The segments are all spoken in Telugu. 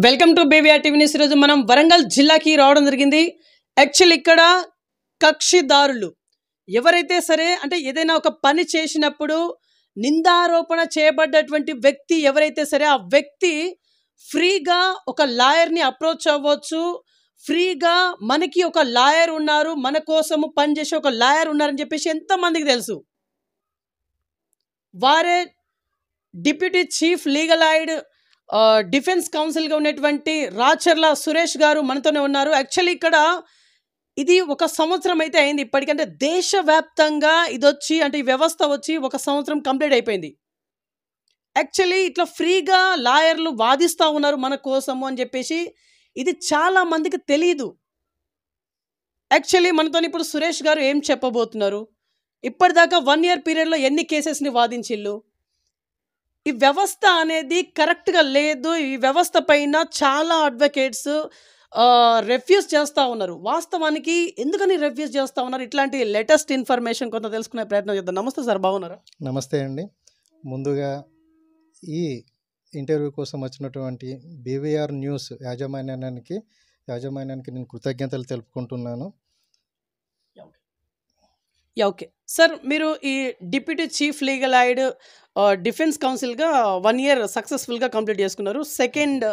వెల్కమ్ టు బేబీఆర్ టీవీ న్యూస్. ఈరోజు మనం వరంగల్ జిల్లాకి రావడం జరిగింది. యాక్చువల్ ఇక్కడ కక్షిదారులు ఎవరైతే సరే అంటే ఏదైనా ఒక పని చేసినప్పుడు నిందారోపణ చేయబడ్డటువంటి వ్యక్తి ఎవరైతే సరే ఆ వ్యక్తి ఫ్రీగా ఒక లాయర్ని అప్రోచ్ అవ్వచ్చు. ఫ్రీగా మనకి ఒక లాయర్ ఉన్నారు, మన కోసము పనిచేసే ఒక లాయర్ ఉన్నారని చెప్పేసి ఎంతమందికి తెలుసు. వారే deputy chief legal aid defence కౌన్సిల్గా ఉన్నటువంటి రాచర్ల సురేష్ గారు మనతోనే ఉన్నారు. యాక్చువల్లీ ఇక్కడ ఇది 1 సంవత్సరం అయితే అయింది ఇప్పటికంటే దేశవ్యాప్తంగా ఇది వచ్చి అంటే ఈ వ్యవస్థ వచ్చి 1 సంవత్సరం కంప్లీట్ అయిపోయింది. యాక్చువల్లీ ఇట్లా ఫ్రీగా లాయర్లు వాదిస్తూ ఉన్నారు మన కోసము అని చెప్పేసి ఇది చాలా మందికి తెలియదు. యాక్చువల్లీ మనతో ఇప్పుడు సురేష్ గారు ఏం చెప్పబోతున్నారు, ఇప్పటిదాకా 1 ఇయర్ పీరియడ్లో ఎన్ని కేసెస్ని వాదించిళ్ళు, ఈ వ్యవస్థ అనేది కరెక్ట్గా లేదు, ఈ వ్యవస్థ పైన చాలా అడ్వకేట్స్ రెఫ్యూజ్ చేస్తూ ఉన్నారు. వాస్తవానికి ఎందుకని రెఫ్యూజ్ చేస్తూ ఉన్నారు, ఇట్లాంటి లేటెస్ట్ ఇన్ఫర్మేషన్ కొంత తెలుసుకునే ప్రయత్నం చేద్దాం. నమస్తే సార్, బాగున్నారా? నమస్తే అండి. ముందుగా ఈ ఇంటర్వ్యూ కోసం వచ్చినటువంటి బీవీఆర్ న్యూస్ యాజమాన్యానికి నేను కృతజ్ఞతలు తెలుపుకుంటున్నాను. ఓకే సార్, మీరు ఈ deputy chief legal aid defence కౌన్సిల్గా 1 ఇయర్ సక్సెస్ఫుల్గా కంప్లీట్ చేసుకున్నారు. సెకండ్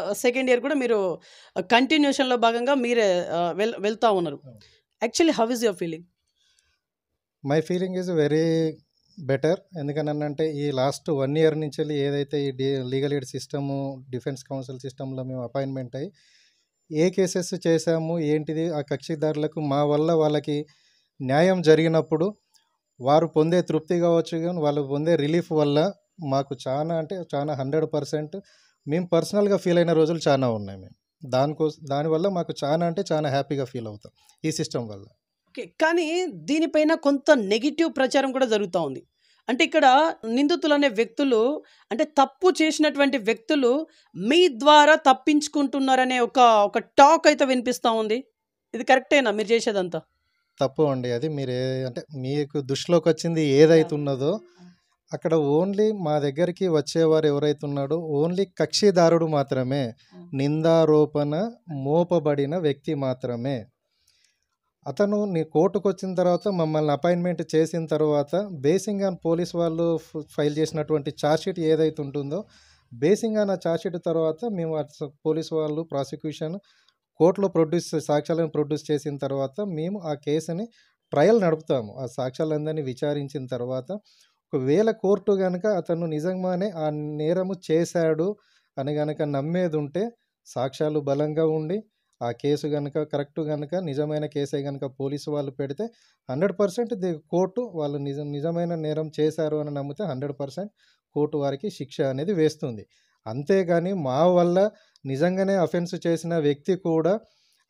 ఇయర్ కూడా మీరు కంటిన్యూషన్లో భాగంగా మీరే వెళ్తూ ఉన్నారు. Actually how is your feeling? My feeling is very better. ఎందుకనంటే ఈ లాస్ట్ 1 ఇయర్ నుంచి ఏదైతే ఈ legal aid system defence council సిస్టంలో మేము అపాయింట్మెంట్ అయ్యి ఏ కేసెస్ చేశాము ఏంటిది ఆ కక్షిదారులకు మా వల్ల వాళ్ళకి న్యాయం జరిగినప్పుడు వారు పొందే తృప్తి కావచ్చు, కానీ వాళ్ళు పొందే రిలీఫ్ వల్ల మాకు చాలా అంటే చాలా 100% మేము పర్సనల్గా ఫీల్ అయిన రోజులు చాలా ఉన్నాయి. మేము దానివల్ల మాకు చాలా అంటే చాలా హ్యాపీగా ఫీల్ అవుతాం ఈ సిస్టమ్ వల్ల. ఓకే, కానీ దీనిపైన కొంత నెగిటివ్ ప్రచారం కూడా జరుగుతూ ఉంది. అంటే ఇక్కడ నిందితులు అనే వ్యక్తులు అంటే తప్పు చేసినటువంటి వ్యక్తులు మీ ద్వారా తప్పించుకుంటున్నారనే ఒక టాక్ అయితే వినిపిస్తూ ఉంది. ఇది కరెక్టేనా మీరు చేసేదంతా? తప్పు అండి. అది మీరు అంటే మీకు దృష్టిలోకి వచ్చింది ఏదైతే ఉన్నదో అక్కడ ఓన్లీ మా దగ్గరికి వచ్చేవారు ఎవరైతే ఉన్నాడో ఓన్లీ కక్షిదారుడు మాత్రమే, నిందారోపణ మోపబడిన వ్యక్తి మాత్రమే. అతను నీ కోర్టుకు వచ్చిన తర్వాత మమ్మల్ని అపాయింట్మెంట్ చేసిన తర్వాత బేసింగ్ ఆన్ పోలీస్ వాళ్ళు ఫైల్ చేసినటువంటి ఛార్జ్షీట్ ఏదైతే ఉంటుందో బేసింగ్ ఆన్ ఆ ఛార్జ్షీట్ తర్వాత మేము పోలీస్ వాళ్ళు ప్రాసిక్యూషన్ కోర్టులో సాక్ష్యాలను ప్రొడ్యూస్ చేసిన తర్వాత మేము ఆ కేసుని ట్రయల్ నడుపుతాము. ఆ సాక్ష్యాలందరినీ విచారించిన తర్వాత ఒకవేళ కోర్టు కనుక అతను నిజంగానే ఆ నేరము చేశాడు అని కనుక నమ్మేది ఉంటే, సాక్ష్యాలు బలంగా ఉండి ఆ కేసు కనుక కరెక్ట్ కనుక నిజమైన కేసే కనుక పోలీసు వాళ్ళు పెడితే 100% కోర్టు వాళ్ళు నిజమైన నేరం చేశారు అని నమ్మితే 100% కోర్టు వారికి శిక్ష అనేది వేస్తుంది. అంతేగాని మా వల్ల నిజంగానే అఫెన్స్ చేసిన వ్యక్తి కూడా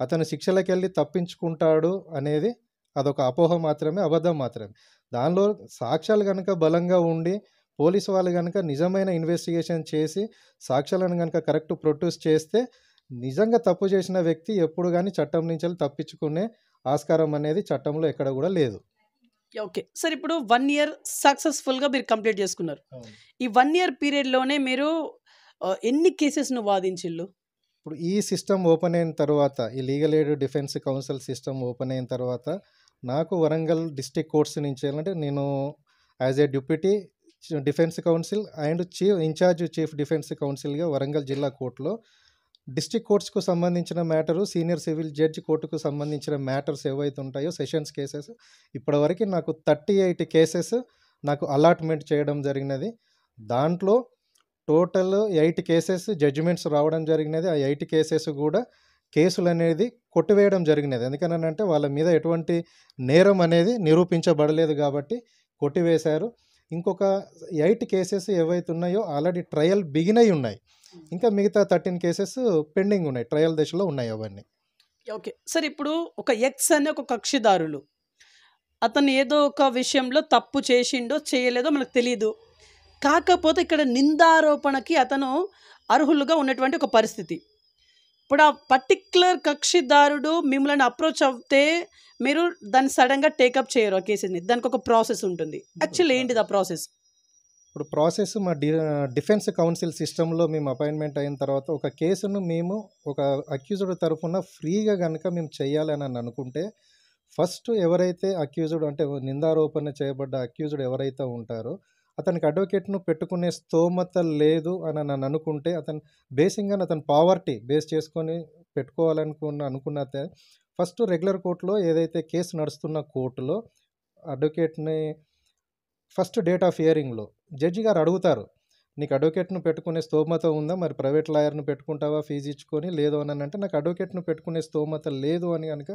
అతను శిక్షలకు వెళ్ళి తప్పించుకుంటాడు అనేది అదొక అపోహ మాత్రమే, అబద్ధం మాత్రమే. దానిలో సాక్ష్యాలు కనుక బలంగా ఉండి పోలీసు వాళ్ళు కనుక నిజమైన ఇన్వెస్టిగేషన్ చేసి సాక్ష్యాలను కనుక కరెక్ట్ ప్రొడ్యూస్ చేస్తే నిజంగా తప్పు చేసిన వ్యక్తి ఎప్పుడు కానీ చట్టం నుంచి తప్పించుకునే ఆస్కారం అనేది చట్టంలో ఎక్కడ కూడా లేదు. ఓకే సార్, ఇప్పుడు 1 ఇయర్ సక్సెస్ఫుల్గా మీరు కంప్లీట్ చేసుకున్నారు. ఈ 1 ఇయర్ పీరియడ్లోనే మీరు ఎన్ని కేసెస్ను వాదించిళ్ళు? ఇప్పుడు ఈ సిస్టమ్ ఓపెన్ అయిన తర్వాత, ఈ legal aid defence counsel system open అయిన తర్వాత నాకు వరంగల్ డిస్ట్రిక్ట్ కోర్ట్స్ నుంచి అంటే నేను as a deputy defence counsel and in charge chief defence కౌన్సిల్గా వరంగల్ జిల్లా కోర్టులో డిస్ట్రిక్ట్ కోర్ట్స్కు సంబంధించిన మ్యాటరు, సీనియర్ సివిల్ జడ్జి కోర్టుకు సంబంధించిన మ్యాటర్స్ ఏవైతే ఉంటాయో సెషన్స్ కేసెస్ ఇప్పటివరకు నాకు 38 కేసెస్ నాకు అలాట్మెంట్ చేయడం జరిగినది. దాంట్లో టోటల్ 8 కేసెస్ జడ్జిమెంట్స్ రావడం జరిగినది. ఆ 8 కేసెస్ కూడా కేసులు అనేది కొట్టివేయడం జరిగినది. ఎందుకనంటే వాళ్ళ మీద ఎటువంటి నేరం అనేది నిరూపించబడలేదు కాబట్టి కొట్టివేశారు. ఇంకొక 8 కేసెస్ ఏవైతే ఉన్నాయో ఆల్రెడీ ట్రయల్ బిగిన్ అయి ఉన్నాయి. ఇంకా మిగతా 13 కేసెస్ పెండింగ్ ఉన్నాయి, ట్రయల్ దశలో ఉన్నాయి అవన్నీ. ఓకే సార్, ఇప్పుడు ఒక ఎక్స్ అనే ఒక కక్షిదారులు అతను ఏదో ఒక విషయంలో తప్పు చేసిండో చేయలేదో మనకు తెలియదు, కాకపోతే ఇక్కడ నిందారోపణకి అతను అర్హులుగా ఉన్నటువంటి ఒక పరిస్థితి. ఇప్పుడు ఆ పర్టిక్యులర్ కక్షిదారుడు మిమ్మల్ని అప్రోచ్ అవుతే మీరు దాన్ని సడన్గా టేకప్ చేయరు ఆ కేసుని, దానికి ఒక ప్రాసెస్ ఉంటుంది. యాక్చువల్లీ ఏంటిది ఆ ప్రాసెస్? ఇప్పుడు ప్రాసెస్ మా డిఫెన్స్ కౌన్సిల్ సిస్టంలో మేము అపాయింట్మెంట్ అయిన తర్వాత ఒక కేసును మేము ఒక అక్యూజ్డ్ తరఫున ఫ్రీగా కనుక మేము చేయాలని అని అనుకుంటే ఫస్ట్ ఎవరైతే అక్యూజ్డ్ అంటే నిందారోపణ చేయబడ్డ అక్యూజ్డ్ ఎవరైతే ఉంటారో అతనికి అడ్వకేట్ను పెట్టుకునే స్తోమత లేదు అని నన్ను అనుకుంటే అతను బేసిక్గా అతను పావర్టీ బేస్ చేసుకొని అనుకున్నతే ఫస్ట్ రెగ్యులర్ కోర్టులో ఏదైతే కేసు నడుస్తున్న కోర్టులో అడ్వకేట్ని ఫస్ట్ డేట్ ఆఫ్ హియరింగ్లో జడ్జి గారు అడుగుతారు, నీకు అడ్వకేట్ను పెట్టుకునే స్తోమత ఉందా, మరి ప్రైవేట్ లాయర్ను పెట్టుకుంటావా ఫీజు ఇచ్చుకొని, లేదు అని అంటే నాకు అడ్వకేట్ను పెట్టుకునే స్తోమత లేదు అని కనుక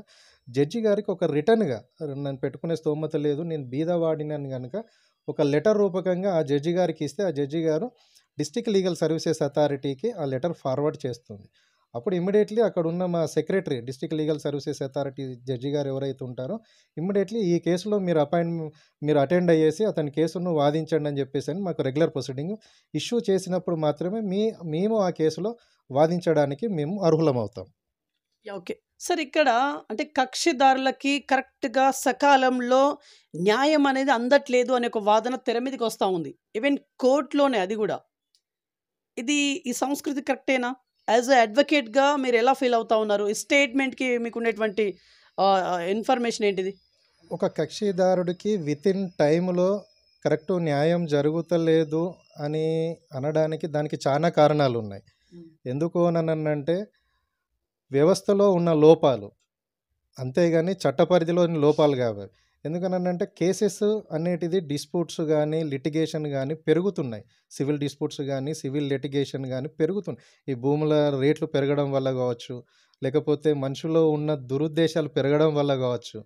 జడ్జి గారికి ఒక రిటర్న్గా నన్ను పెట్టుకునే స్తోమత లేదు, నేను బీదవాడినని కనుక ఒక లెటర్ రూపకంగా ఆ జడ్జి గారికి ఇస్తే ఆ జడ్జి గారు డిస్ట్రిక్ట్ లీగల్ సర్వీసెస్ అథారిటీకి ఆ లెటర్ ఫార్వర్డ్ చేస్తుంది. అప్పుడు ఇమ్మీడియట్లీ అక్కడ ఉన్న మా secretary district legal services authority judge గారు ఎవరైతే ఉంటారో ఇమ్మీడియట్లీ ఈ కేసులో మీరు అటెండ్ అయ్యేసి అతని కేసును వాదించండి అని చెప్పేసి అని మాకు రెగ్యులర్ ప్రొసీడింగ్ ఇష్యూ చేసినప్పుడు మాత్రమే మేము ఆ కేసులో వాదించడానికి మేము అర్హులమవుతాం. ఓకే సార్, ఇక్కడ అంటే కక్షిదారులకి కరెక్ట్గా సకాలంలో న్యాయం అనేది అందట్లేదు అనే ఒక వాదన తెర మీదకి వస్తూ ఉంది. ఈవెన్ కోర్టులోనే అది కూడా. ఇది ఈ సంస్కృతి కరెక్టేనా? యాజ్ అ అడ్వకేట్గా మీరు ఎలా ఫీల్ అవుతా ఉన్నారు? ఈ స్టేట్మెంట్కి మీకు ఉన్నటువంటి ఇన్ఫర్మేషన్ ఏంటిది? ఒక కక్షిదారుడికి విత్ ఇన్ టైంలో కరెక్ట్ న్యాయం జరుగుతలేదు అని అనడానికి దానికి చాలా కారణాలు ఉన్నాయి. ఎందుకు అనంటే వ్యవస్థలో ఉన్న లోపాలు, అంతేగాని చట్ట పరిధిలోని లోపాలు కావాలి. ఎందుకనంటే కేసెస్ అనేటిది డిస్ప్యూట్స్ కానీ లిటిగేషన్ కానీ పెరుగుతున్నాయి. సివిల్ డిస్ప్యూట్స్ కానీ సివిల్ లిటిగేషన్ కానీ పెరుగుతున్నాయి. ఈ భూముల రేట్లు పెరగడం వల్ల కావచ్చు, లేకపోతే మనుషుల్లో ఉన్న దురుద్దేశాలు పెరగడం వల్ల కావచ్చు.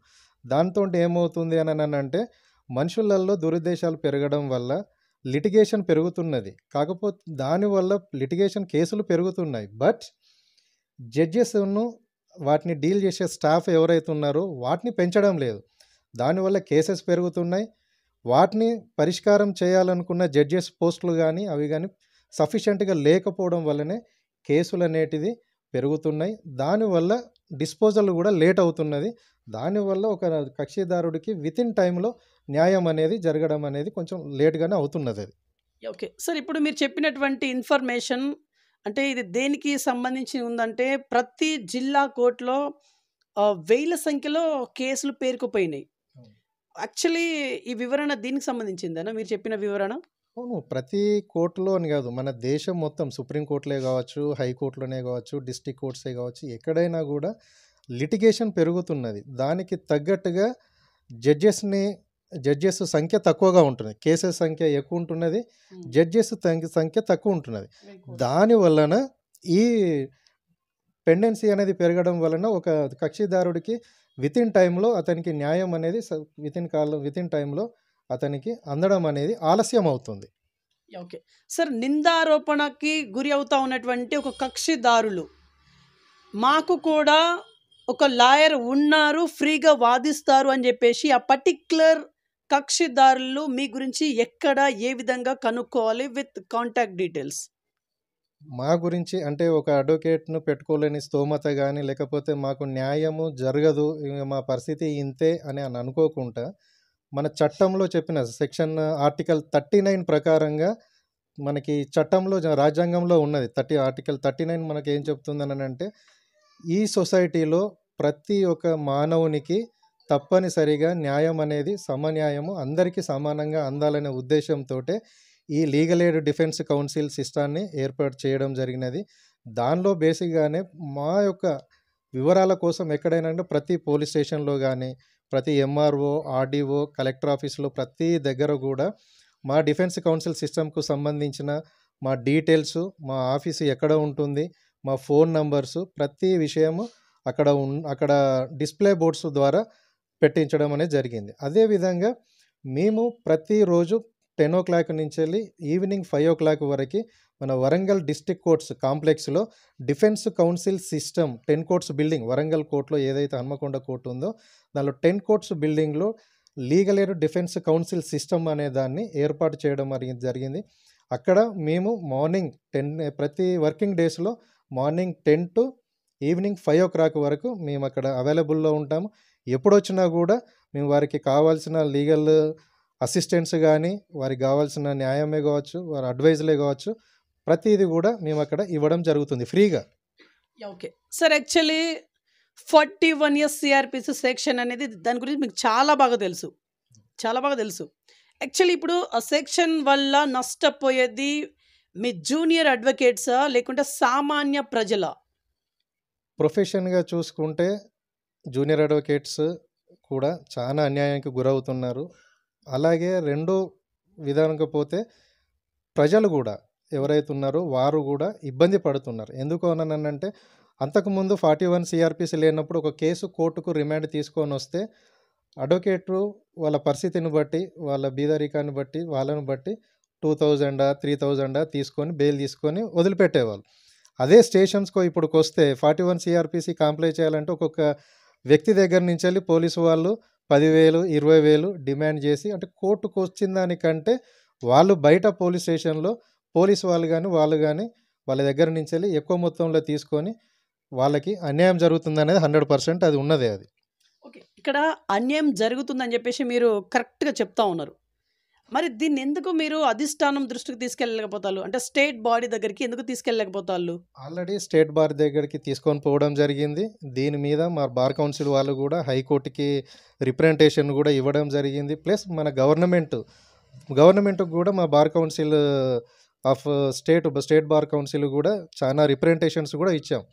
దాంతో ఏమవుతుంది అని అంటే మనుషులలో దురుద్దేశాలు పెరగడం వల్ల లిటిగేషన్ పెరుగుతున్నది. కాకపోతే దానివల్ల లిటిగేషన్ కేసులు పెరుగుతున్నాయి. బట్ జడ్జెస్ను వాటిని డీల్ చేసే స్టాఫ్ ఎవరైతే ఉన్నారో వాటిని పెంచడం లేదు. దానివల్ల కేసెస్ పెరుగుతున్నాయి. వాటిని పరిష్కారం చేయాలనుకున్న జడ్జెస్ పోస్టులు కానీ అవి కానీ సఫిషియెంట్గా లేకపోవడం వల్లనే కేసులు అనేటిది పెరుగుతున్నాయి. దానివల్ల డిస్పోజల్ కూడా లేట్ అవుతున్నది. దానివల్ల ఒక కక్షిదారుడికి విత్ ఇన్ టైంలో న్యాయం అనేది జరగడం అనేది కొంచెం లేట్గానే అవుతున్నది. అది ఓకే సార్, ఇప్పుడు మీరు చెప్పినటువంటి ఇన్ఫర్మేషన్ అంటే ఇది దేనికి సంబంధించి ఉందంటే ప్రతి జిల్లా కోర్టులో వేల సంఖ్యలో కేసులు పేరుకుపోయినాయి. యాక్చువల్లీ ఈ వివరణ దీనికి సంబంధించిందేనా మీరు చెప్పిన వివరణ? అవును, ప్రతి కోర్టులో అని కాదు, మన దేశం మొత్తం సుప్రీంకోర్టులే కావచ్చు, హైకోర్టులోనే కావచ్చు, డిస్ట్రిక్ట్ కోర్ట్సే కావచ్చు, ఎక్కడైనా కూడా లిటిగేషన్ పెరుగుతున్నది. దానికి తగ్గట్టుగా జడ్జెస్ సంఖ్య తక్కువగా ఉంటుంది, కేసెస్ సంఖ్య ఎక్కువ ఉంటున్నది, జడ్జెస్ సంఖ్య తక్కువ ఉంటున్నది. దాని వలన ఈ పెండెన్సీ అనేది పెరగడం వలన ఒక కక్షిదారుడికి విత్ ఇన్ టైంలో అతనికి న్యాయం అనేది విత్ ఇన్ టైంలో అతనికి అందడం అనేది ఆలస్యం అవుతుంది. ఓకే సార్, నిందారోపణకి గురి అవుతా ఉన్నటువంటి ఒక కక్షిదారులు మాకు కూడా ఒక లాయర్ ఉన్నారు, ఫ్రీగా వాదిస్తారు అని చెప్పేసి ఆ పర్టిక్యులర్ కక్షిదారులు మీ గురించి ఎక్కడ ఏ విధంగా కనుక్కోవాలి విత్ కాంటాక్ట్ డీటెయిల్స్? మా గురించి అంటే ఒక అడ్వకేట్ను పెట్టుకోలేని స్తోమత కానీ లేకపోతే మాకు న్యాయము జరగదు, మా పరిస్థితి ఇంతే అని అనుకోకుండా మన చట్టంలో చెప్పిన సెక్షన్ ఆర్టికల్ 39 ప్రకారంగా మనకి చట్టంలో రాజ్యాంగంలో ఉన్నది ఆర్టికల్ 39 మనకి ఏం చెప్తుందని అంటే ఈ సొసైటీలో ప్రతి ఒక్క మానవునికి తప్పనిసరిగా న్యాయం అనేది సమన్యాయము అందరికీ సమానంగా అందాలనే ఉద్దేశంతో ఈ లీగల్ ఎయిడ్ డిఫెన్స్ కౌన్సిల్ సిస్టాన్ని ఏర్పాటు చేయడం జరిగినది. దానిలో బేసిక్గానే మా యొక్క వివరాల కోసం ఎక్కడైనా ప్రతి పోలీస్ స్టేషన్లో కానీ ప్రతి ఎంఆర్ఓ, ఆర్డీఓ, కలెక్టర్ ఆఫీస్లో ప్రతి దగ్గర కూడా మా డిఫెన్స్ కౌన్సిల్ సిస్టమ్కు సంబంధించిన మా డీటెయిల్స్, మా ఆఫీసు ఎక్కడ ఉంటుంది, మా ఫోన్ నంబర్సు, ప్రతి విషయము అక్కడ డిస్ప్లే బోర్డ్స్ ద్వారా పెట్టించడం అనేది జరిగింది. అదేవిధంగా మేము ప్రతిరోజు 10 o'clock నుంచి వెళ్ళి ఈవినింగ్ 5 o'clock వరకు మన వరంగల్ డిస్ట్రిక్ట్ కోర్ట్స్ కాంప్లెక్స్లో డిఫెన్స్ కౌన్సిల్ సిస్టమ్ 10 courts బిల్డింగ్, వరంగల్ కోర్టులో ఏదైతే హన్మకొండ కోర్టు ఉందో దానిలో 10 courts బిల్డింగ్లో legal aid defence counsel system అనే దాన్ని ఏర్పాటు చేయడం జరిగింది. అక్కడ మేము ప్రతి వర్కింగ్ డేస్లో మార్నింగ్ 10 to ఈవినింగ్ 5 o'clock వరకు మేము అక్కడ అవైలబుల్లో ఉంటాము. ఎప్పుడొచ్చినా కూడా మేము వారికి కావాల్సిన లీగల్ అసిస్టెంట్స్ కానీ వారికి కావాల్సిన న్యాయమే కావచ్చు, వారి అడ్వైజులే కావచ్చు, ప్రతిదీ కూడా మేము అక్కడ ఇవ్వడం జరుగుతుంది ఫ్రీగా. Okay sir. Actually 41 years CrPC section అనేది దాని గురించి మీకు చాలా బాగా తెలుసు, చాలా బాగా తెలుసు. యాక్చువల్లీ ఇప్పుడు ఆ సెక్షన్ వల్ల నష్టపోయేది మీ జూనియర్ అడ్వకేట్సా లేకుంటే సామాన్య ప్రజల? ప్రొఫెషన్గా చూసుకుంటే జూనియర్ అడ్వకేట్స్ కూడా చాలా అన్యాయానికి గురవుతున్నారు. అలాగే రెండో విధానంగా పోతే ప్రజలు కూడా ఎవరైతే ఉన్నారో వారు కూడా ఇబ్బంది పడుతున్నారు. ఎందుకు అనంటే అంతకుముందు 41 సిఆర్పిసి లేనప్పుడు ఒక కేసు కోర్టుకు రిమాండ్ తీసుకొని వస్తే అడ్వకేటు వాళ్ళ పరిస్థితిని బట్టి, వాళ్ళ బీదరికాన్ని బట్టి, వాళ్ళని బట్టి 2000 3000 తీసుకొని బెయిల్ తీసుకొని వదిలిపెట్టేవాళ్ళు. అదే స్టేషన్స్కో ఇప్పుడుకి వస్తే 41 సిఆర్పిసి కంప్లై చేయాలంటే ఒక్కొక్క వ్యక్తి దగ్గర నుంచి వెళ్ళి పోలీసు వాళ్ళు 10,000 20,000 డిమాండ్ చేసి, అంటే కోర్టుకు వచ్చిన దానికంటే వాళ్ళు బయట పోలీస్ స్టేషన్లో పోలీసు వాళ్ళు కానీ వాళ్ళు కానీ వాళ్ళ దగ్గర నుంచి వెళ్ళి ఎక్కువ మొత్తంలో తీసుకొని వాళ్ళకి అన్యాయం జరుగుతుంది అనేది 100% అది ఉన్నదే. అది ఓకే, ఇక్కడ అన్యాయం జరుగుతుందని చెప్పేసి మీరు కరెక్ట్గా చెప్తా ఉన్నారు. మరి దీన్ని ఎందుకు మీరు అధిష్టానం దృష్టికి తీసుకెళ్ళలేకపోతారు? అంటే స్టేట్ బాడీ దగ్గరికి ఎందుకు తీసుకెళ్ళలేకపోతారు? ఆల్రెడీ స్టేట్ బార్ దగ్గరికి తీసుకొని పోవడం జరిగింది. దీని మీద మా బార్ కౌన్సిల్ వాళ్ళు కూడా హైకోర్టుకి రిప్రజెంటేషన్ కూడా ఇవ్వడం జరిగింది. ప్లస్ మన గవర్నమెంట్కి కూడా మా bar council of state bar council కూడా చాలా రిప్రజెంటేషన్స్ కూడా ఇచ్చాం.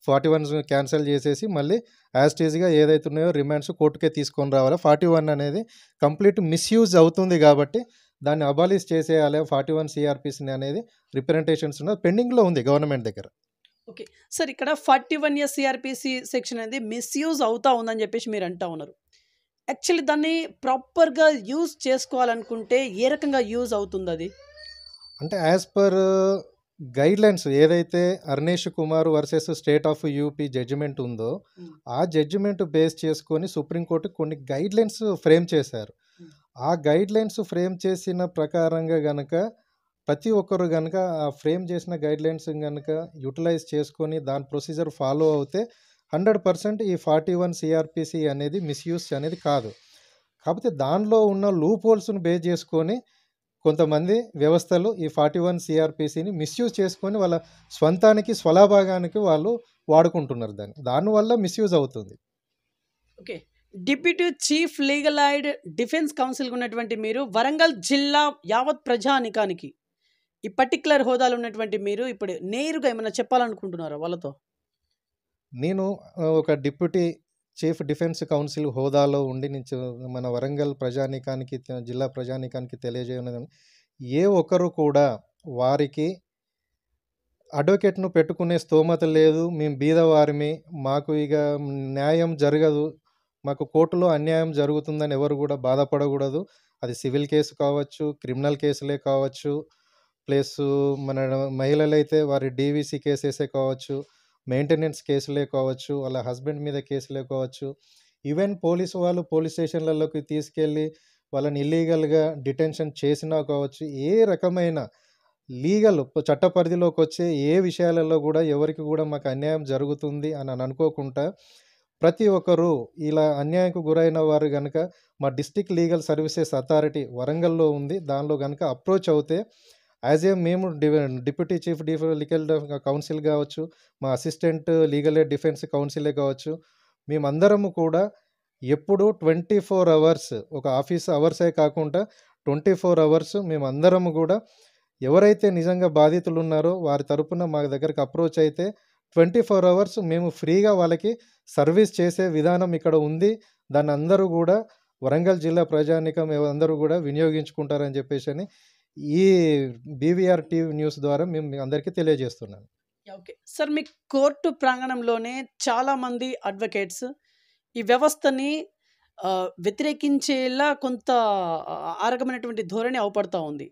41 క్యాన్సిల్ చేసేసి మళ్ళీ యాజ్ టీజ్గా ఏదైతే ఉన్నాయో రిమాండ్స్ కోర్టుకే తీసుకొని రావాలి. 41 అనేది కంప్లీట్ మిస్యూజ్ అవుతుంది కాబట్టి దాన్ని అబాలిష్ చేసేయాలి 41 సిఆర్పిసిని అనేది రిప్రజెంటేషన్స్ ఉన్న పెండింగ్లో ఉంది గవర్నమెంట్ దగ్గర. ఓకే సార్, ఇక్కడ 41 ఇయర్స్ సిఆర్పిసి సెక్షన్ అనేది మిస్యూజ్ అవుతా ఉందని చెప్పేసి మీరు అంటా ఉన్నారు. యాక్చువల్లీ దాన్ని ప్రాపర్గా యూజ్ చేసుకోవాలనుకుంటే ఏ రకంగా యూజ్ అవుతుంది అది? అంటే యాజ్ పర్ గైడ్లైన్స్ ఏదైతే Arnesh Kumar versus state of UP judgement ఉందో ఆ జడ్జిమెంట్ బేస్ చేసుకొని సుప్రీంకోర్టు కొన్ని గైడ్లైన్స్ ఫ్రేమ్ చేశారు. ఆ గైడ్లైన్స్ ఫ్రేమ్ చేసిన ప్రకారంగా గనక ప్రతి ఒక్కరు కనుక ఆ ఫ్రేమ్ చేసిన గైడ్లైన్స్ కనుక యూటిలైజ్ చేసుకొని దాని ప్రొసీజర్ ఫాలో అవుతే 100% ఈ 41 సిఆర్పిసి అనేది మిస్యూజ్ అనేది కాదు. కాకపోతే దానిలో ఉన్న లూప్ హోల్స్ను బేస్ చేసుకొని కొంతమంది వ్యవస్థలు ఈ 41 సిఆర్పిసిని మిస్యూజ్ చేసుకొని వాళ్ళ స్వంతానికి స్వలాభాగానికి వాళ్ళు వాడుకుంటున్నారు. దానివల్ల మిస్యూజ్ అవుతుంది. Okay, deputy chief legal aid defence కౌన్సిల్కి ఉన్నటువంటి మీరు వరంగల్ జిల్లా యావత్ ప్రజానికానికి ఈ పర్టికులర్ హోదాలో ఉన్నటువంటి మీరు ఇప్పుడు నేరుగా ఏమైనా చెప్పాలనుకుంటున్నారా వాళ్ళతో? నేను ఒక డిప్యూటీ చీఫ్ డిఫెన్స్ కౌన్సిల్ హోదాలో ఉండి నుంచి మన వరంగల్ ప్రజానీకానికి జిల్లా ప్రజానీకానికి తెలియజేయడం, ఏ ఒక్కరు కూడా వారికి అడ్వకేట్ను పెట్టుకునే స్తోమత లేదు, మేము బీదవారిమి, మాకు ఇక న్యాయం జరగదు, మాకు కోర్టులో అన్యాయం జరుగుతుందని ఎవరు కూడా బాధపడకూడదు. అది సివిల్ కేసు కావచ్చు, క్రిమినల్ కేసులే కావచ్చు, ప్లస్ మన మహిళలైతే వారి డీవీసీ కేసెసే కావచ్చు, మెయింటెనెన్స్ కేసులే కావచ్చు, వాళ్ళ హస్బెండ్ మీద కేసులే కావచ్చు, ఈవెన్ పోలీసు వాళ్ళు పోలీస్ స్టేషన్లలోకి తీసుకెళ్ళి వాళ్ళని ఇల్లీగల్గా డిటెన్షన్ చేసినా కావచ్చు, ఏ రకమైన లీగల్ చట్ట పరిధిలోకి వచ్చే ఏ విషయాలలో కూడా ఎవరికి కూడా మాకు అన్యాయం జరుగుతుంది అని అనుకోకుండా ప్రతి ఒక్కరూ ఇలా అన్యాయంకు గురైన వారు కనుక మా డిస్ట్రిక్ట్ లీగల్ సర్వీసెస్ అథారిటీ వరంగల్లో ఉంది, దానిలో కనుక అప్రోచ్ అవుతే యాజ్ ఏ మేము డిప్యూటీ చీఫ్ లీగల్ కౌన్సిల్ కావచ్చు, మా అసిస్టెంట్ లీగల్ ఎయిడ్ డిఫెన్స్ కౌన్సిలే కావచ్చు, మేమందరము కూడా ఎప్పుడు 24 అవర్స్ ఒక ఆఫీస్ అవర్సే కాకుండా 24 అవర్స్ మేమందరము కూడా ఎవరైతే నిజంగా బాధితులు ఉన్నారో వారి తరపున మా దగ్గరకు అప్రోచ్ అయితే 24 అవర్స్ మేము ఫ్రీగా వాళ్ళకి సర్వీస్ చేసే విధానం ఇక్కడ ఉంది. దాన్ని అందరూ కూడా వరంగల్ జిల్లా ప్రజానీకం అందరూ కూడా వినియోగించుకుంటారని చెప్పేసి ఈ బీవీఆర్ టీవీ న్యూస్ ద్వారా మేము అందరికీ తెలియజేస్తున్నాను. ఓకే సార్, మీ కోర్టు ప్రాంగణంలోనే చాలామంది అడ్వకేట్స్ ఈ వ్యవస్థని వ్యతిరేకించేలా కొంత ఆ రకమైనటువంటి ధోరణి అవపడతా ఉంది.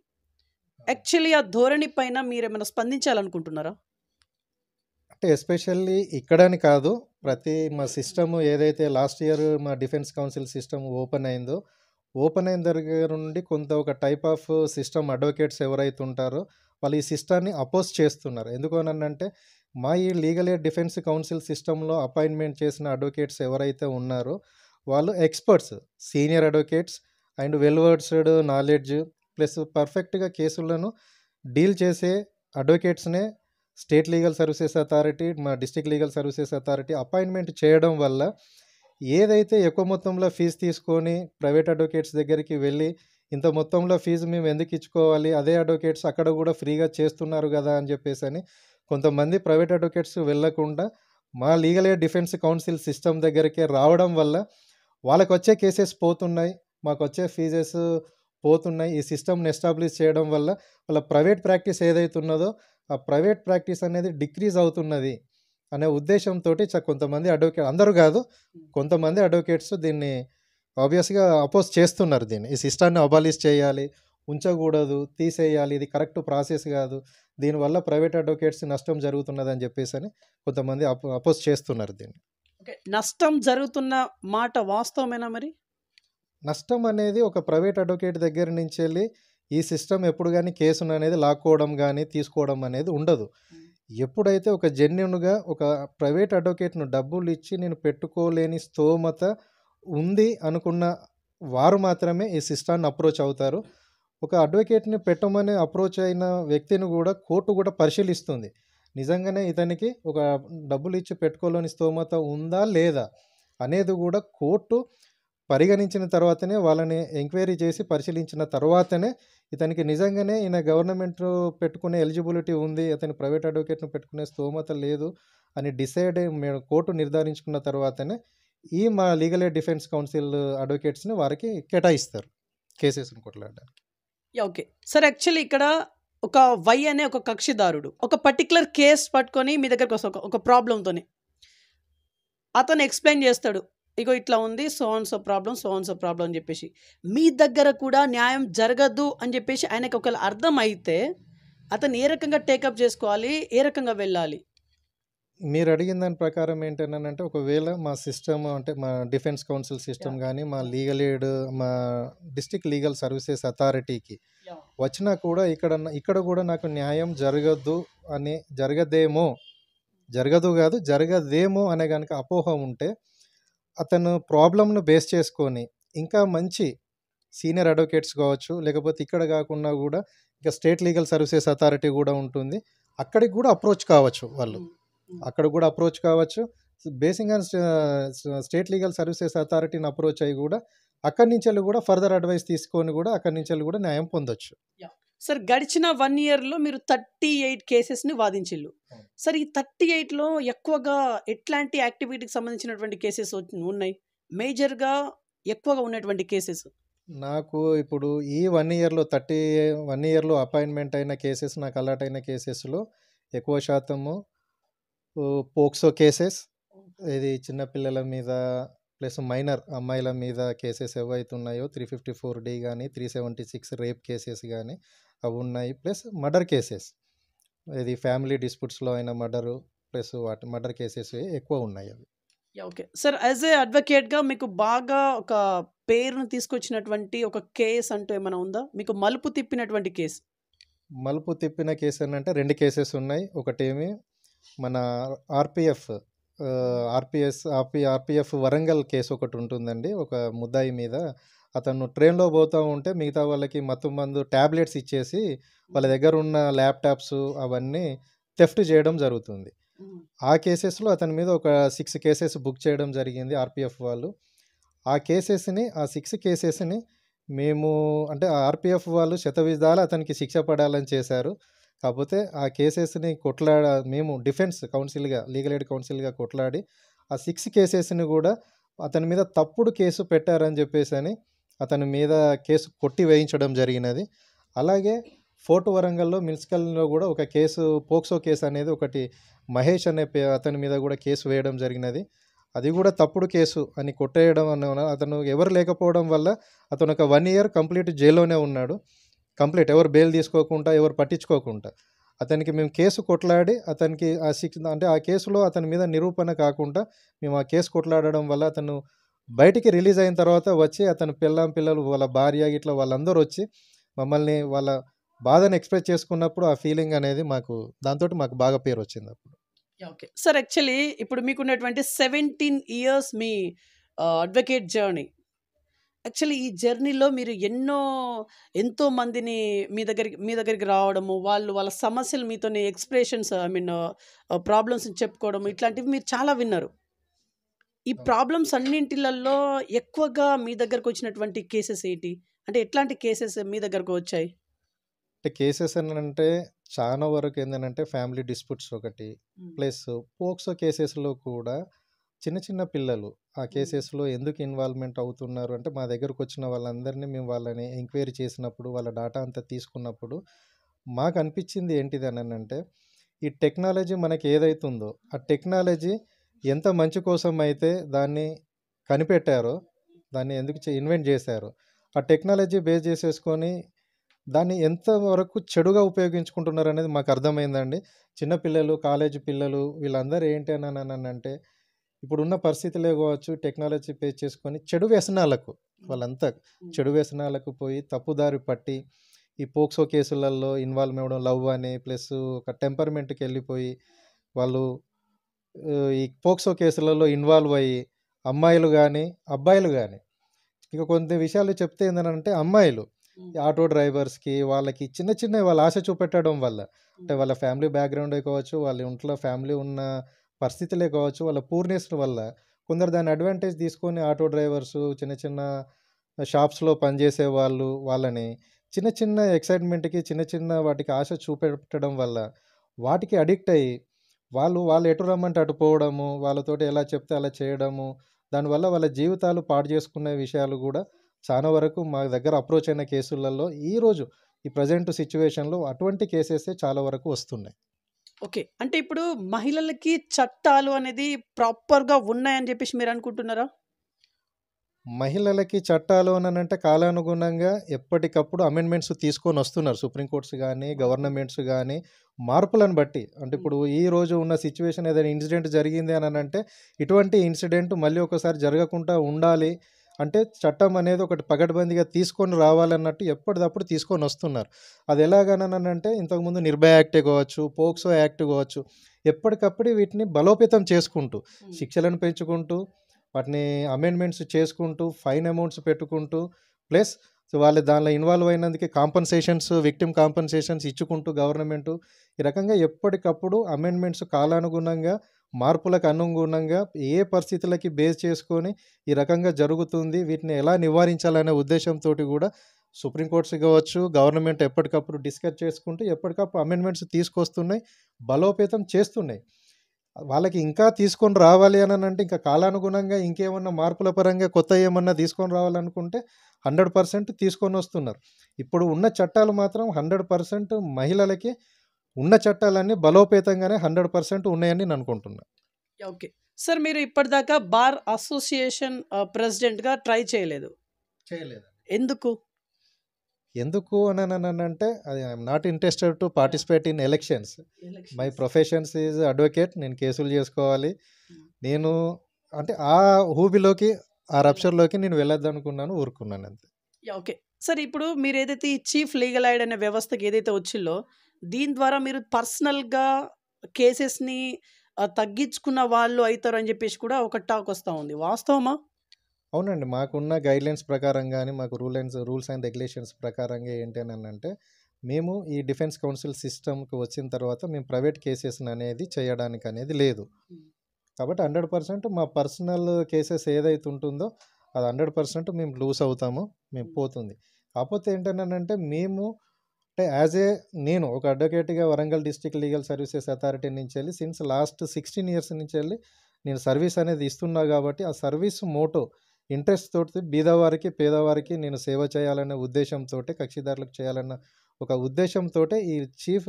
యాక్చువల్లీ ఆ ధోరణి పైన మీరు ఏమైనా స్పందించాలనుకుంటున్నారా? అంటే ఎస్పెషల్లీ ఇక్కడని కాదు, ప్రతి మా సిస్టమ్ ఏదైతే లాస్ట్ ఇయర్ మా డిఫెన్స్ కౌన్సిల్ సిస్టమ్ ఓపెన్ అయిందో ఓపెన్ అయిన దగ్గర నుండి కొంత ఒక టైప్ ఆఫ్ సిస్టమ్ అడ్వకేట్స్ ఎవరైతే ఉంటారో వాళ్ళు ఈ సిస్టాన్ని అపోజ్ చేస్తున్నారు. ఎందుకనంటే మా ఈ లీగల్ ఎయిడ్ డిఫెన్స్ కౌన్సిల్ సిస్టంలో అపాయింట్మెంట్ చేసిన అడ్వకేట్స్ ఎవరైతే ఉన్నారో వాళ్ళు experts, senior advocates, and well versed knowledge plus పర్ఫెక్ట్గా కేసులను డీల్ చేసే అడ్వకేట్స్నే స్టేట్ లీగల్ సర్వీసెస్ అథారిటీ, మా district legal services authority appointment చేయడం వల్ల ఏదైతే ఎక్కువ మొత్తంలో ఫీజు తీసుకొని ప్రైవేట్ అడ్వకేట్స్ దగ్గరికి వెళ్ళి ఇంత మొత్తంలో ఫీజు మేము ఎందుకు ఇచ్చుకోవాలి, అదే అడ్వకేట్స్ అక్కడ కూడా ఫ్రీగా చేస్తున్నారు కదా అని చెప్పేసి అని కొంతమంది ప్రైవేట్ అడ్వకేట్స్ వెళ్ళకుండా మా legal aid defence counsel system దగ్గరికే రావడం వల్ల వాళ్ళకు వచ్చే కేసెస్ పోతున్నాయి, మాకు వచ్చే ఫీజెస్ పోతున్నాయి. ఈ సిస్టమ్ని ఎస్టాబ్లిష్ చేయడం వల్ల వాళ్ళ ప్రైవేట్ ప్రాక్టీస్ ఏదైతే ఉన్నదో ఆ ప్రైవేట్ ప్రాక్టీస్ అనేది డిక్రీజ్ అవుతున్నది అనే ఉద్దేశంతో కొంతమంది అడ్వకేట్, అందరూ కాదు, కొంతమంది అడ్వకేట్స్ దీన్ని ఆబ్వియస్గా అపోజ్ చేస్తున్నారు. దీన్ని, ఈ సిస్టాన్ని అబాలిష్ చేయాలి, ఉంచకూడదు, తీసేయాలి, ఇది కరెక్ట్ ప్రాసెస్ కాదు, దీనివల్ల ప్రైవేట్ అడ్వకేట్స్ నష్టం జరుగుతున్నది అని చెప్పేసి అని కొంతమంది అపోజ్ చేస్తున్నారు దీన్ని. ఓకే, నష్టం జరుగుతున్న మాట వాస్తవమేనా మరి? నష్టం అనేది ఒక ప్రైవేట్ అడ్వకేట్ దగ్గర నుంచి వెళ్ళి ఈ సిస్టమ్ ఎప్పుడు కానీ కేసును అనేది లాక్కోవడం కానీ తీసుకోవడం అనేది ఉండదు. ఎప్పుడైతే ఒక జెన్యున్గా ఒక ప్రైవేట్ అడ్వకేట్ను డబ్బులు ఇచ్చి నేను పెట్టుకోలేని స్తోమత ఉంది అనుకున్న వారు మాత్రమే ఈ సిస్టాన్ని అప్రోచ్ అవుతారు. ఒక అడ్వకేట్ని పెట్టమని అప్రోచ్ అయిన వ్యక్తిని కూడా కోర్టు కూడా పరిశీలిస్తుంది, నిజంగానే ఇతనికి ఒక డబ్బులు ఇచ్చి పెట్టుకోలేని స్తోమత ఉందా లేదా అనేది కూడా కోర్టు పరిగణించిన తర్వాతనే, వాళ్ళని ఎంక్వైరీ చేసి పరిశీలించిన తర్వాతనే ఇతనికి నిజంగానే ఈయన గవర్నమెంట్ పెట్టుకునే ఎలిజిబిలిటీ ఉంది, అతని ప్రైవేట్ అడ్వకేట్ను పెట్టుకునే స్తోమత లేదు అని డిసైడ్ కోర్టు నిర్ధారించుకున్న తర్వాతనే ఈ మా లీగల్ ఎయిడ్ డిఫెన్స్ కౌన్సిల్ అడ్వకేట్స్ని వారికి కేటాయిస్తారు కేసెస్ని కొట్లాడడానికి. ఓకే సార్, యాక్చువల్లీ ఇక్కడ ఒక వై అనే ఒక కక్షిదారుడు ఒక పర్టికులర్ కేస్ పట్టుకొని మీ దగ్గరకు వస్తాడు ఒక ప్రాబ్లంతోని. అతను ఎక్స్ప్లెయిన్ చేస్తాడు, ఇగో ఇట్లా ఉంది, సో అండ్ సో ప్రాబ్లం అని చెప్పేసి. మీ దగ్గర కూడా న్యాయం జరగదు అని చెప్పేసి ఆయనకు ఒకవేళ అర్థం అయితే అతను ఏ రకంగా టేకప్ చేసుకోవాలి, ఏ రకంగా వెళ్ళాలి? మీరు అడిగిన దాని ప్రకారం ఏంటంటే, ఒకవేళ మా సిస్టమ్ అంటే మా డిఫెన్స్ కౌన్సిల్ సిస్టమ్ కానీ మా లీగల్ ఎయిడ్ మా డిస్ట్రిక్ట్ లీగల్ సర్వీసెస్ అథారిటీకి వచ్చినా కూడా ఇక్కడ కూడా నాకు న్యాయం జరగదు అని జరగదేమో అనే కనుక అపోహ ఉంటే అతను ప్రాబ్లంను బేస్ చేసుకొని ఇంకా మంచి సీనియర్ అడ్వకేట్స్ కావచ్చు, లేకపోతే ఇక్కడ కాకుండా కూడా ఇంకా స్టేట్ లీగల్ సర్వీసెస్ అథారిటీ కూడా ఉంటుంది, అక్కడికి కూడా అప్రోచ్ కావచ్చు. వాళ్ళు అక్కడ కూడా అప్రోచ్ కావచ్చు. బేసిక్గా స్టేట్ లీగల్ సర్వీసెస్ అథారిటీని అప్రోచ్ అయ్యి కూడా అక్కడి నుంచి వెళ్ళి కూడా ఫర్దర్ అడ్వైస్ తీసుకొని కూడా అక్కడి నుంచి వెళ్ళి కూడా న్యాయం పొందొచ్చు. సార్, గడిచిన 1 yearలో మీరు 38 కేసెస్ని వాదించిల్లు. సార్, ఈ 38లో ఎక్కువగా ఎట్లాంటి యాక్టివిటీకి సంబంధించినటువంటి కేసెస్ ఉన్నాయి, మేజర్గా ఎక్కువగా ఉన్నటువంటి కేసెస్? నాకు ఇప్పుడు ఈ 1 yearలో అపాయింట్మెంట్ అయిన కేసెస్, నాకు అలర్ట్ అయిన కేసెస్లో ఎక్కువ శాతము పోక్సో కేసెస్, ఇది చిన్నపిల్లల మీద ప్లస్ మైనర్ అమ్మాయిల మీద కేసెస్ ఏవైతే ఉన్నాయో 354D కానీ 376 రేప్ కేసెస్ కానీ అవి ఉన్నాయి. ప్లస్ మర్డర్ కేసెస్, ఇది ఫ్యామిలీ డిస్ప్యూట్స్లో అయిన మర్డరు ప్లస్ వాటి మర్డర్ కేసెస్ ఎక్కువ ఉన్నాయి అవి. ఓకే సార్, యాజ్ ఏ అడ్వకేట్గా మీకు బాగా ఒక పేరును తీసుకొచ్చినటువంటి ఒక కేసు అంటూ ఏమైనా ఉందా? మీకు మలుపు తిప్పినటువంటి కేసు? మలుపు తిప్పిన కేసు అని అంటే 2 కేసెస్ ఉన్నాయి. ఒకటేమి మన ఆర్పిఎఫ్ వరంగల్ కేసు ఒకటి ఉంటుందండి. ఒక ముద్దాయి మీద అతను ట్రైన్లో పోతూ ఉంటే మిగతా వాళ్ళకి మత్తు మందు ట్యాబ్లెట్స్ ఇచ్చేసి వాళ్ళ దగ్గర ఉన్న ల్యాప్టాప్స్ అవన్నీ థెఫ్ట్ చేయడం జరుగుతుంది. ఆ కేసెస్లో అతని మీద ఒక 6 కేసెస్ బుక్ చేయడం జరిగింది ఆర్పిఎఫ్ వాళ్ళు. ఆ 6 కేసెస్ని మేము అంటే ఆర్పిఎఫ్ వాళ్ళు శతవిధాల అతనికి శిక్ష పడాలని చేశారు. కాకపోతే ఆ కేసెస్ని మేము డిఫెన్స్ కౌన్సిల్గా లీగల్ ఎయిడ్ కౌన్సిల్గా కొట్లాడి ఆ 6 కేసెస్ని కూడా అతని మీద తప్పుడు కేసు పెట్టారని చెప్పేసి అని అతని మీద కేసు కొట్టి వేయించడం జరిగినది. అలాగే ఫోర్ట్ వరంగల్లో మున్సిపల్లో కూడా ఒక కేసు పోక్సో కేసు అనేది ఒకటి మహేష్ అనే అతని మీద కూడా కేసు వేయడం జరిగినది. అది కూడా తప్పుడు కేసు అని కొట్టేయడం అతను ఎవరు లేకపోవడం వల్ల అతను ఒక 1 year కంప్లీట్ జైల్లోనే ఉన్నాడు. కంప్లీట్ ఎవరు బెయిల్ తీసుకోకుండా ఎవరు పట్టించుకోకుండా అతనికి మేము కేసు కొట్లాడి అతనికి ఆ కేసులో అతని మీద నిరూపణ కాకుండా మేము ఆ కేసు కొట్లాడడం వల్ల అతను బయటికి రిలీజ్ అయిన తర్వాత వచ్చి అతని పిల్లలు వాళ్ళ భార్య ఇట్లా వాళ్ళందరూ వచ్చి మమ్మల్ని వాళ్ళ బాధను ఎక్స్ప్రెస్ చేసుకున్నప్పుడు ఆ ఫీలింగ్ అనేది దాంతో మాకు బాగా పేరు వచ్చింది అప్పుడు. ఓకే సార్, యాక్చువల్లీ ఇప్పుడు మీకున్నటువంటి 17 years మీ అడ్వకేట్ జర్నీ, యాక్చువల్లీ ఈ జర్నీలో మీరు ఎంతో మందిని మీ దగ్గరికి రావడము, వాళ్ళ సమస్యలు మీతోని ఎక్స్‌ప్రెషన్స్ ఐ మీన్ ప్రాబ్లమ్స్‌ని చెప్పుకోవడం ఇట్లాంటివి మీరు చాలా విన్నారు. ఈ అవును. ప్రాబ్లమ్స్ అన్నింటిలల్లో ఎక్కువగా మీ దగ్గరకొచ్చినటువంటి కేసెస్ ఏంటి? అంటే ఎట్లాంటి కేసెస్ మీ దగ్గరకు వచ్చాయి? అంటే కేసెస్ అనంటే చాలా వరకు ఏందనంటే ఫ్యామిలీ డిస్ప్యూట్స్ ఒకటి. హ్మ్. ప్లస్ పోక్సో కేసెస్‌లో కూడా చిన్న చిన్న పిల్లలు ఆ హ్మ్. కేసెస్‌లో ఎందుకు ఇన్వాల్వ్‌మెంట్ అవుతున్నారు అంటే మా దగ్గరకొచ్చిన వాళ్ళందరినీ మేము వాళ్ళని ఎంక్వైరీ చేసినప్పుడు, వాళ్ళ డాటా అంతా తీసుకున్నప్పుడు మాకనిపించింది ఏంటిదనంటే, ఈ టెక్నాలజీ మనకి ఏదైతుందో, ఆ టెక్నాలజీ ఎంత మంచి కోసం అయితే దాన్ని కనిపెట్టారో, దాన్ని ఎందుకు ఇన్వెంట్ చేశారో, ఆ టెక్నాలజీ బేస్ చేసేసుకొని దాన్ని ఎంతవరకు చెడుగా ఉపయోగించుకుంటున్నారనేది మాకు అర్థమైందండి. చిన్న పిల్లలు, కాలేజీ పిల్లలు వీళ్ళందరూ ఏంటి అననంటే ఇప్పుడున్న పరిస్థితులే కావచ్చు, టెక్నాలజీ బేస్ చేసుకొని చెడు వ్యసనాలకు హ్మ్. వాళ్ళంతా హ్మ్. చెడు వ్యసనాలకు పోయి తప్పుదారి పట్టి, ఈ పోక్సో కేసులలో ఇన్వాల్వ్ అవ్వడం, లవ్ అని ప్లస్ ఒక టెంపర్‌మెంట్‌కెళ్ళిపోయి వాళ్ళు ఈ పోక్సో కేసులలో ఇన్వాల్వ్ అయ్యి అమ్మాయిలు గానీ, అబ్బాయిలు గానీ ఇక కొన్ని విషయాలు చెప్తే ఏందనంటే అమ్మాయిలు హ్మ్. ఈ ఆటో డ్రైవర్స్‌కి వాళ్ళకి చిన్న చిన్నవి వాళ్ళ ఆశ చూపెట్టడం వల్ల అంటే హ్మ్. వాళ్ళ ఫ్యామిలీ బ్యాక్‌గ్రౌండే కావచ్చు, వాళ్ళ ఇంట్లో ఫ్యామిలీ ఉన్న పరిస్థితులే కావచ్చు, వాళ్ళ పూర్‌నెస్ వల్ల కొందరు దాన్ని అడ్వాంటేజ్ తీసుకొని ఆటో డ్రైవర్సు, చిన్న చిన్న షాప్స్‌లో పనిచేసే వాళ్ళు వాళ్ళని చిన్న చిన్న ఎక్సైట్‌మెంట్‌కి, చిన్న చిన్న వాటికి ఆశ చూపెట్టడం వల్ల వాటికి అడిక్ట్ అయ్యి వాళ్ళు ఎటు రమ్మంటే అటు పోవడము, వాళ్ళతోటి ఎలా చెప్తే అలా చేయడము, దానివల్ల వాళ్ళ జీవితాలు పాడు చేసుకునే విషయాలు గూడా చాలా వరకు మా దగ్గర అప్రోచ్ అయిన కేసులలో ఈరోజు ఈ ప్రెజెంట్ సిట్యుయేషన్‌లో అటువంటి కేసెసే చాలా వరకు వస్తున్నాయి. ఓకే. అంటే ఇప్పుడు మహిళలకి చట్టాలు అనేది ప్రాపర్‌గా ఉన్నాయని జెప్పేసి మీరనుకుంటున్నారా? మహిళలకి చట్టాలు అనంటే కాలానుగుణంగా ఎప్పటికప్పుడు అమెండ్మెంట్స్ తీసుకొనొస్తున్నారు. సుప్రీం కోర్ట్స్ గానీ, గవర్నమెంట్స్ గానీ మార్పులను బట్టి. అంటే హ్మ్. ఇప్పుడు ఈ రోజు ఉన్న సిట్యుయేషన్ ఏదైనా ఇన్సిడెంట్ జరిగింది అనంటే ఇటువంటి ఇన్సిడెంట్ మళ్ళీ ఒకసారి జరగకుండా ఉండాలి అంటే చట్టం అనేది ఒకటి పకడ్బందీగా తీసుకొని రావాలన్నట్టు ఎప్పటిదప్పుడు తీసుకొనొస్తున్నారు. అది ఎలాగననంటే ఇంతకుముందు నిర్భయ యాక్టే కావచ్చు, పోక్సో యాక్ట్ కావచ్చు, ఎప్పటికప్పుడు వీటిని బలోపేతం చేసుకుంటూ, హ్మ్. శిక్షలను పెంచుకుంటూ వాటిని అమెండ్మెంట్స్ చేసుకుంటూ, ఫైన్ అమౌంట్స్ పెట్టుకుంటూ, ప్లస్ వాళ్ళు దానిలో ఇన్వాల్వ్ అయినందుకు కాంపెన్సేషన్స్, విక్టిమ్ కాంపెన్సేషన్స్ ఇచ్చుకుంటూ గవర్నమెంటు ఈ రకంగా ఎప్పటికప్పుడు అమెండ్మెంట్స్ కాలానుగుణంగా, మార్పులకు అనుగుణంగా ఏ పరిస్థితులకి బేస్ చేసుకొని ఈ రకంగా జరుగుతుంది. వీటిని ఎలా నివారించాలనే ఉద్దేశంతోటి గూడా సుప్రీం కోర్ట్స్ కావచ్చు, గవర్నమెంట్ ఎప్పటికప్పుడు డిస్కస్ చేసుకుంటూ ఎప్పటికప్పుడు అమెండ్మెంట్స్ తీసుకొస్తున్నాయి. బలోపేతం చేస్తున్నాయి. వాళ్ళకి ఇంకా తీసుకొని రావాలి అనంటే ఇంకా కాలానుగుణంగా ఇంకేమన్నా మార్పుల పరంగా కొత్తయేమన్నా తీసుకొని రావాలనుకుంటే 100% తీసుకొనొస్తున్నారు. ఇప్పుడు ఉన్న చట్టాలు మాత్రం 100% మహిళలకి ఉన్న చట్టాలన్నీ బలోపేతంగానే 100% ఉన్నాయని నేననుకుంటున్నా. ఓకే. సార్ మీరు ఇప్పటిదాకా బార్ అసోసియేషన్ ప్రెసిడెంట్‌గా ట్రై చేయలేదు. చేయలేదు. ఎందుకు? ఎందుకు అనననంటే అది I'm not interested to participate in elections. My elections. Professions is advocate. నేను కేసులు చేసుకోవాలి. హ్మ్. నేను అంటే ఆ ఊబిలోకి, ఆ వెళ్ళాలి. రప్చర్‌లోకి నేను వెళ్ళొద్దనుకున్నాను. ఊరుకున్నానంతే. ఓకే. సార్ ఇప్పుడు మీరేదైతే ఈ చీఫ్ లీగల్ ఎయిడ్ అనే వ్యవస్థకి ఏదైతే వచ్చిందో, దీని ద్వారా మీరు పర్సనల్‌గా కేసెస్‌ని తగ్గించుకున్న వాళ్ళు అయితారని జెప్పేసి కూడా ఒక టాక్ వస్తా ఉంది. వాస్తవమా? అవునండి. మాకున్న గైడ్‌లైన్స్ ప్రకారం గాని, మాకు రూల్స్ అండ్ రెగ్యులేషన్స్ ప్రకారంగా ఏంటి అననంటే, మేము ఈ డిఫెన్స్ కౌన్సిల్ సిస్టమ్‌కి వచ్చిన తర్వాత మేము ప్రైవేట్ కేసెస్‌ననేది చేయడానికనేది లేదు. హ్మ్. కాబట్టి 100% మా పర్సనల్ కేసెస్ ఏదైతే ఉంటుందో, అది 100% మేము లూజ్ అవుతాము. మేము హ్మ్. పోతుంది. కాపోతే ఏంటనంటే మేము అంటే నేను ఒక అడ్వకేట్‌గా Warangal district legal services authority నుంచెళ్ళి సిన్స్ లాస్ట్ 16 ఇయర్స్ నుంచెళ్ళి నేను సర్వీస్ అనేది ఇస్తున్నా గాబట్టి, ఆ సర్వీస్ మోటో ఇంట్రెస్ట్ తోటి బీదవారికి, పేదవారికి నేను సేవ చేయాలనే ఉద్దేశ్యంతోటి, కక్షిదారులకు చేయాలన్న ఒక ఉద్దేశ్యంతోటే ఈ chief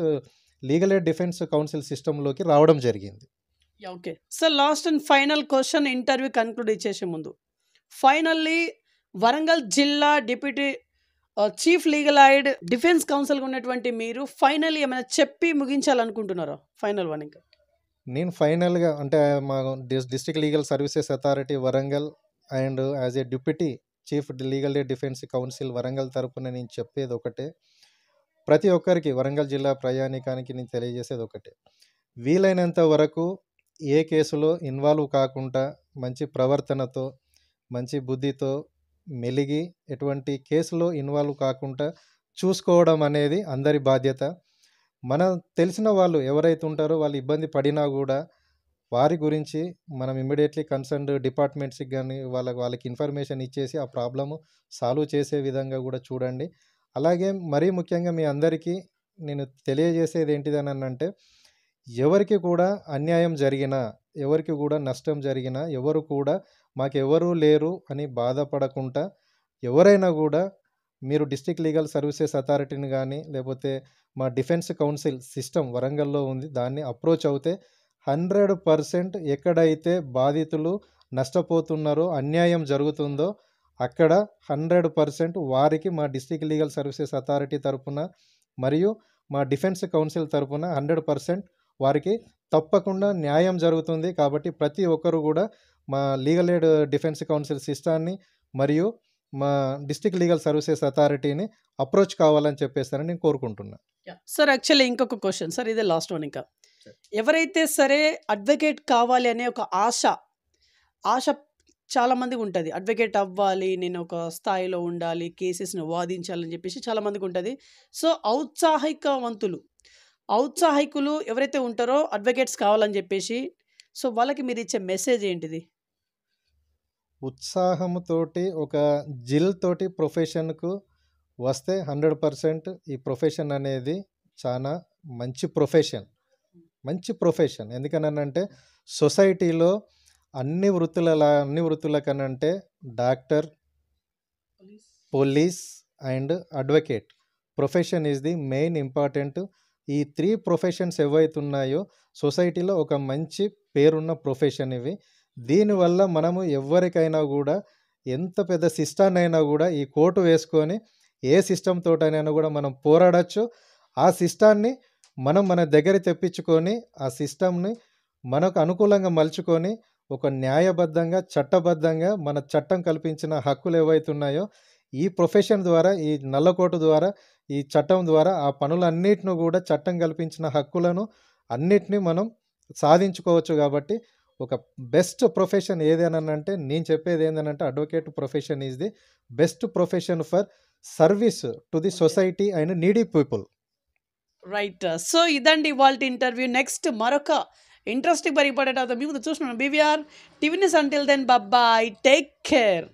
legal aid defence council సిస్టమ్‌లోకి రావడం జరిగింది. Okay. Sir last and final question interview conclude ఇచ్చేసే ముందు. ఫైనల్లీ వరంగల్ జిల్లా deputy chief legal aid defence కౌన్సిల్‌గా ఉన్నటువంటి మీరు ఫైనల్లీ ఏమైనా చెప్పి ముగించాలనుకుంటున్నారా? ఫైనల్ వన్ ఇంకా. నేను ఫైనల్‌గా అంటే మా district legal services authority Warangal and as a deputy chief legal aid defence counsel Warangal తరపున నేను చెప్పేది ఒకటే. ప్రతి ఒక్కరికి వరంగల్ జిల్లా ప్రయాణికానికి నేను తెలియజేసేది ఒకటే. వీలైనంత వరకు ఏ కేసులో ఇన్వాల్వ్ కాకుండా మంచి ప్రవర్తనతో, మంచి బుద్ధితో మెలిగి ఎటువంటి కేసులో ఇన్వాల్వ్ కాకుండా చూసుకోవడం అనేది అందరి బాధ్యత. మనం తెలిసిన వాళ్ళు ఎవరైతే ఉంటారో వాళ్ళు ఇబ్బంది పడినా కూడా వారి గురించి మనం ఇమ్మీడియట్లీ కన్సర్న్డ్ డిపార్ట్మెంట్స్కి కానీ వాళ్ళకి ఇన్ఫర్మేషన్ ఇచ్చేసి ఆ ప్రాబ్లము సాల్వ్ చేసే విధంగా కూడా చూడండి. అలాగే మరీ ముఖ్యంగా మీ అందరికీ నేను తెలియజేసేది ఏంటిదని అంటే, ఎవరికి కూడా అన్యాయం జరిగినా, ఎవరికి కూడా నష్టం జరిగినా, ఎవరు కూడా మాకెవరూ లేరు అని బాధపడకుండా, ఎవరైనా కూడా మీరు డిస్ట్రిక్ట్ లీగల్ సర్వీసెస్ అథారిటీని కానీ లేకపోతే మా డిఫెన్స్ కౌన్సిల్ సిస్టమ్ వరంగల్లో ఉంది, దాన్ని అప్రోచ్ అవుతే 100% ఎక్కడైతే బాధితులు నష్టపోతున్నారో, అన్యాయం జరుగుతుందో అక్కడ 100% వారికి మా డిస్ట్రిక్ట్ లీగల్ సర్వీసెస్ అథారిటీ తరపున మరియు మా డిఫెన్స్ కౌన్సిల్ తరపున 100% వారికి తప్పకుండా న్యాయం జరుగుతుంది. కాబట్టి ప్రతి ఒక్కరు కూడా మా లీగల్ ఎయిడ్ డిఫెన్స్ కౌన్సిల్ సిస్టాన్ని మరియు మా డిస్ట్రిక్ట్ లీగల్ సర్వీసెస్ అథారిటీని అప్రోచ్ కావాలని చెప్పేస్తారని నేను కోరుకుంటున్నా. సార్ యాక్చువల్లీ ఇంకొక క్వశ్చన్ సార్, ఇదే లాస్ట్ వన్. ఇంకా ఎవరైతే సరే అడ్వకేట్ కావాలి అనే ఒక ఆశ చాలామందికి ఉంటుంది. అడ్వకేట్ అవ్వాలి, నేను ఒక స్థాయిలో ఉండాలి, కేసెస్ని వాదించాలని చెప్పేసి చాలామందికి ఉంటుంది. సో ఔత్సాహికులు ఎవరైతే ఉంటారో అడ్వకేట్స్ కావాలని చెప్పేసి, సో వాళ్ళకి మీరు ఇచ్చే మెసేజ్ ఏంటిది? ఉత్సాహంతోటి ఒక జిల్ తోటి ప్రొఫెషన్కు వస్తే 100% ఈ ప్రొఫెషన్ అనేది చాలా మంచి ప్రొఫెషన్. ఎందుకనంటే సొసైటీలో అన్ని వృత్తుల కనంటే doctor, police and advocate profession is the main important. ఈ 3 ప్రొఫెషన్స్ ఏవైతే ఉన్నాయో సొసైటీలో ఒక మంచి పేరున్న ప్రొఫెషన్ ఇవి. దీనివల్ల మనము ఎవరికైనా కూడా ఎంత పెద్ద సిస్టాన్ని అయినా కూడా ఈ కోర్టు వేసుకొని ఏ సిస్టమ్ తోటైనా కూడా మనం పోరాడచ్చు. ఆ సిస్టాన్ని మనం మన దగ్గర తెప్పించుకొని ఆ సిస్టమ్ని మనకు అనుకూలంగా మలుచుకొని ఒక న్యాయబద్ధంగా, చట్టబద్ధంగా మన చట్టం కల్పించిన హక్కులు ఏవైతే ఉన్నాయో ఈ ప్రొఫెషన్ ద్వారా, ఈ నల్లకోటు ద్వారా, ఈ చట్టం ద్వారా ఆ పనులన్నిటిని కూడా చట్టం కల్పించిన హక్కులను అన్నిటినీ మనం సాధించుకోవచ్చు. కాబట్టి ఒక బెస్ట్ ప్రొఫెషన్ ఏదేనంటే నేను చెప్పేది ఏంటంటే advocate profession is the best profession for service to the society and needy people. Right. So ఇదండి ఇవాళ ఇంటర్వ్యూ. నెక్స్ట్ మరొక ఇంట్రెస్టింగ్ మరి ఇంపార్టెంట్ అవుతుంది మీ ముందు చూస్తున్నాను. BVR TV news. Until then bye, take care.